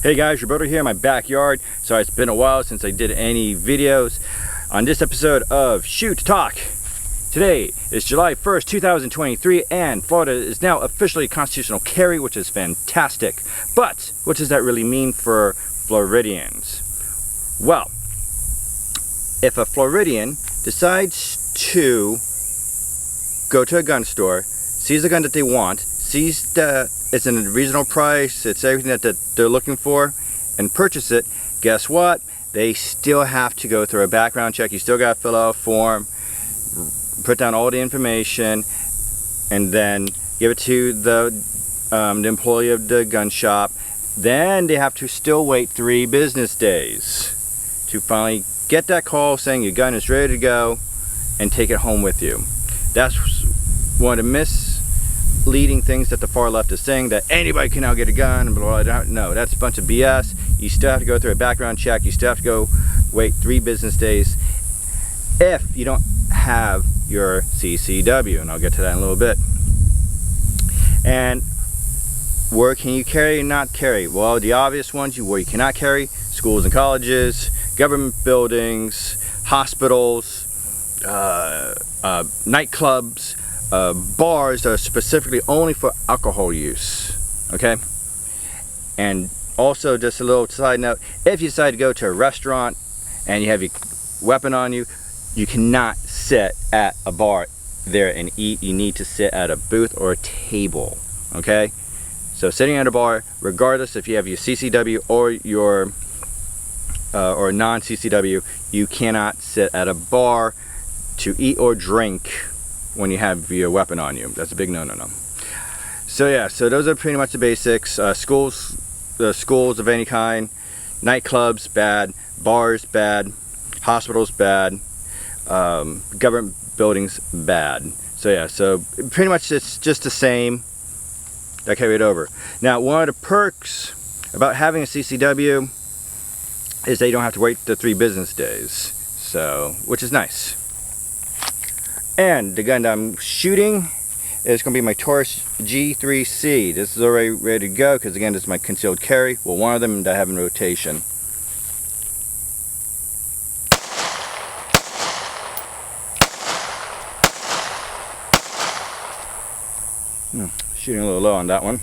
Hey guys, Roberto here in my backyard. Sorry, it's been a while since I did any videos. On this episode of Shoot Talk, today is July 1st, 2023, and Florida is now officially constitutional carry, which is fantastic. But what does that really mean for Floridians? Well, if a Floridian decides to go to a gun store, sees the gun that they want, sees that it's in a reasonable price, it's everything that they're looking for, and purchase it, guess what? They still have to go through a background check. You still got to fill out a form, put down all the information, and then give it to the employee of the gun shop. Then they have to still wait 3 business days to finally get that call saying your gun is ready to go and take it home with you. That's one of the misleading things that the far left is saying, that anybody can now get a gun and blah, blah, blah. No, that's a bunch of BS. You still have to go through a background check. You still have to go wait 3 business days if you don't have your CCW, and I'll get to that in a little bit. And where can you carry and not carry? Well, the obvious ones where you cannot carry: schools and colleges, government buildings, hospitals, nightclubs, bars that are specifically only for alcohol use. Okay? And also, just a little side note, if you decide to go to a restaurant and you have your weapon on you, you cannot sit at a bar there and eat. You need to sit at a booth or a table. Okay? So sitting at a bar, regardless if you have your CCW or your or non-CCW, you cannot sit at a bar to eat or drink when you have your weapon on you. That's a big no-no-no. So yeah, so those are pretty much the basics. Schools of any kind, nightclubs bad, bars bad, hospitals bad, government buildings bad. So yeah, so pretty much it's just the same. I carry it over. Now, one of the perks about having a CCW is that you don't have to wait the 3 business days, so which is nice. And the gun that I'm shooting is going to be my Taurus G3C. This is already ready to go because, again, this is my concealed carry. Well, one of them that I have in rotation. Shooting a little low on that one.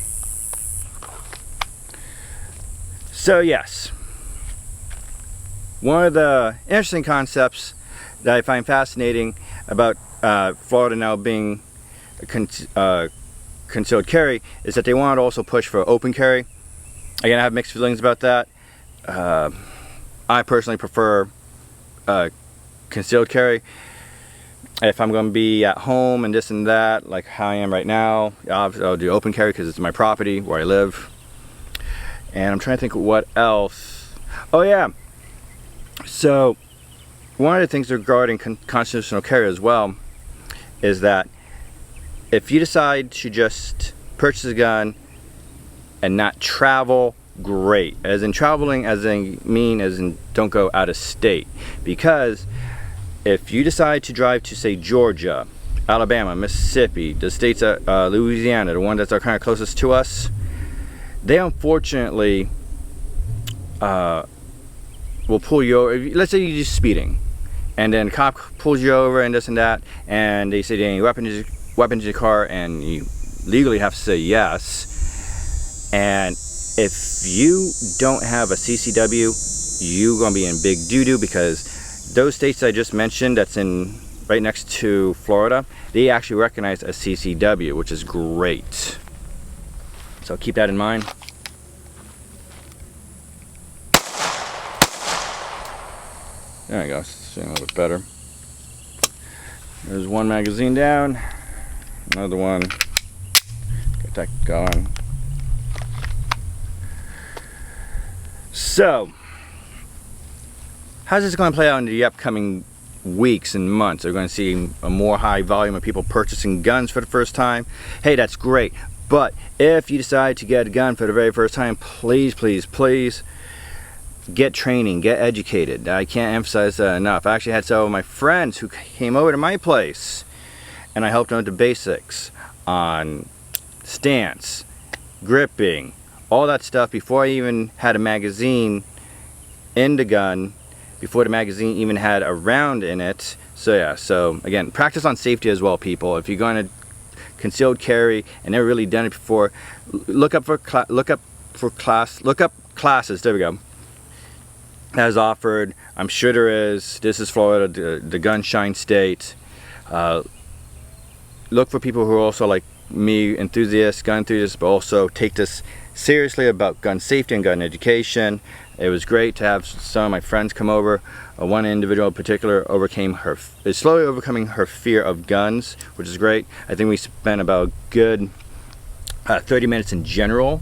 So yes, one of the interesting concepts that I find fascinating about Florida now being a concealed carry is that they want to also push for open carry. Again, I have mixed feelings about that. I personally prefer concealed carry. If I'm going to be at home and this and that, like how I am right now, I'll do open carry because it's my property where I live. And I'm trying to think what else. Oh yeah, so one of the things regarding constitutional carry as well is that if you decide to just purchase a gun and not travel, great. As in traveling, as in don't go out of state. Because if you decide to drive to, say, Georgia, Alabama, Mississippi, the states of Louisiana, the one that's are kind of closest to us, they unfortunately will pull you over. Let's say you're just speeding, and then a cop pulls you over and this and that, and they say, "Any weapons in your car?" and you legally have to say yes. And if you don't have a CCW, you're gonna be in big doo-doo, because those states I just mentioned, that's in right next to Florida, they actually recognize a CCW, which is great. So keep that in mind. There we go, seeing a little bit better. There's one magazine down, another one. Get that going. So, how's this going to play out in the upcoming weeks and months? Are we going to see a more high volume of people purchasing guns for the first time? Hey, that's great. But if you decide to get a gun for the very first time, please, please, please get training, get educated. I can't emphasize that enough. I actually had several of my friends who came over to my place and I helped them with the basics on stance, gripping, all that stuff before I even had a magazine in the gun, before the magazine even had a round in it. So yeah, so again, practice on safety as well, people. If you're going to concealed carry and never really done it before, look up classes. There we go. As offered, I'm sure there is. This is Florida, the gunshine state. Look for people who are also like me, enthusiasts, gun enthusiasts, but also take this seriously about gun safety and gun education. It was great to have some of my friends come over. One individual in particular is slowly overcoming her fear of guns, which is great. I think we spent about a good 30 minutes in general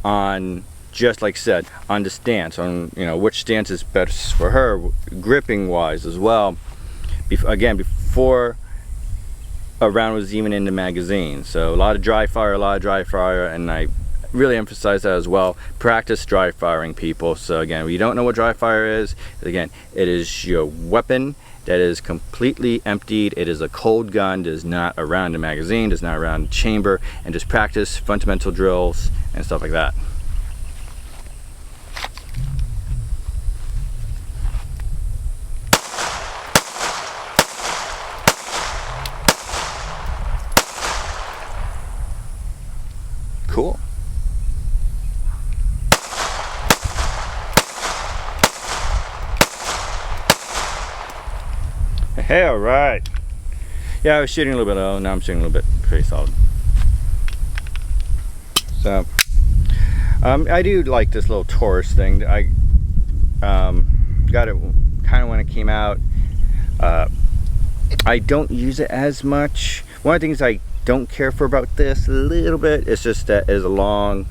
on, just like I said, on the stance, on which stance is best for her, gripping wise as well. Before a round was even in the magazine. So a lot of dry fire, and I really emphasize that as well. Practice dry firing, people. So again, if you don't know what dry fire is, again, it is your weapon that is completely emptied. It is a cold gun, does not around the magazine, does not around the chamber, and just practice fundamental drills and stuff like that. Cool. Hey, all right. Yeah, I was shooting a little bit low. Now I'm shooting a little bit pretty solid. So, I do like this little Taurus thing. I got it kind of when it came out. I don't use it as much. One of the things I don't care for about this a little bit, it's just that it's a long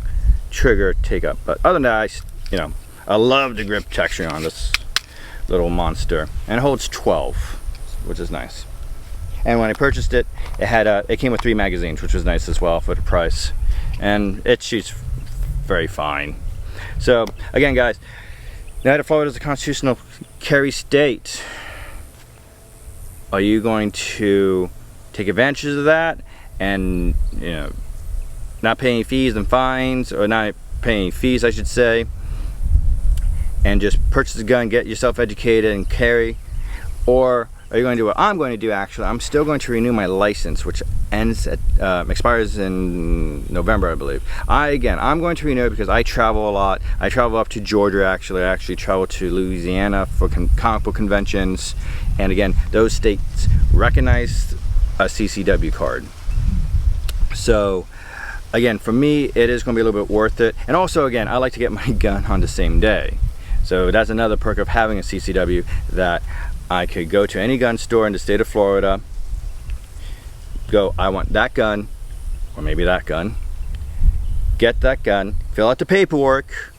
trigger take up. But other than that, I love the grip texture on this little monster, and it holds 12, which is nice. And when I purchased it, it came with 3 magazines, which was nice as well for the price, and it shoots very fine. So again, guys, now that Florida is a constitutional carry state, are you going to take advantage of that and not pay any fees and fines, or not pay any fees I should say, and just purchase a gun, get yourself educated and carry? Or are you going to do what I'm going to do? Actually, I'm still going to renew my license, which expires in November, I believe. I'm going to renew it because I travel a lot. I travel up to Georgia, actually. I actually travel to Louisiana for comic book conventions, and again, those states recognize a CCW card. So again, for me, it is going to be a little bit worth it. And also, again, I like to get my gun on the same day. So that's another perk of having a CCW, that I could go to any gun store in the state of Florida, go, I want that gun, or maybe that gun, get that gun, fill out the paperwork,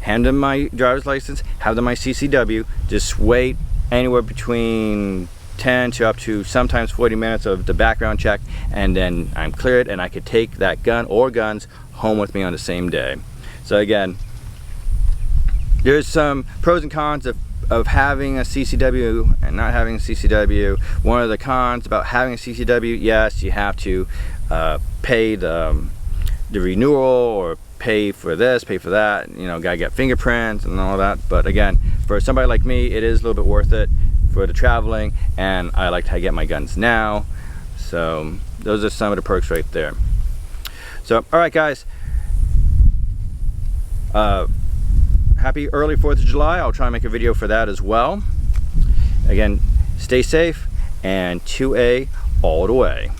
hand them my driver's license, have them my CCW, just wait anywhere between 10 to up to sometimes 40 minutes of the background check, and then I'm cleared and I could take that gun or guns home with me on the same day. So again, there's some pros and cons of having a CCW and not having a CCW. One of the cons about having a CCW, yes, you have to pay the renewal, or pay for this, pay for that, gotta get fingerprints and all that. But again, for somebody like me, it is a little bit worth it for the traveling, and I like to get my guns now. So those are some of the perks right there. So all right, guys, happy early 4th of July. I'll try and make a video for that as well. Again, stay safe, and 2A all the way.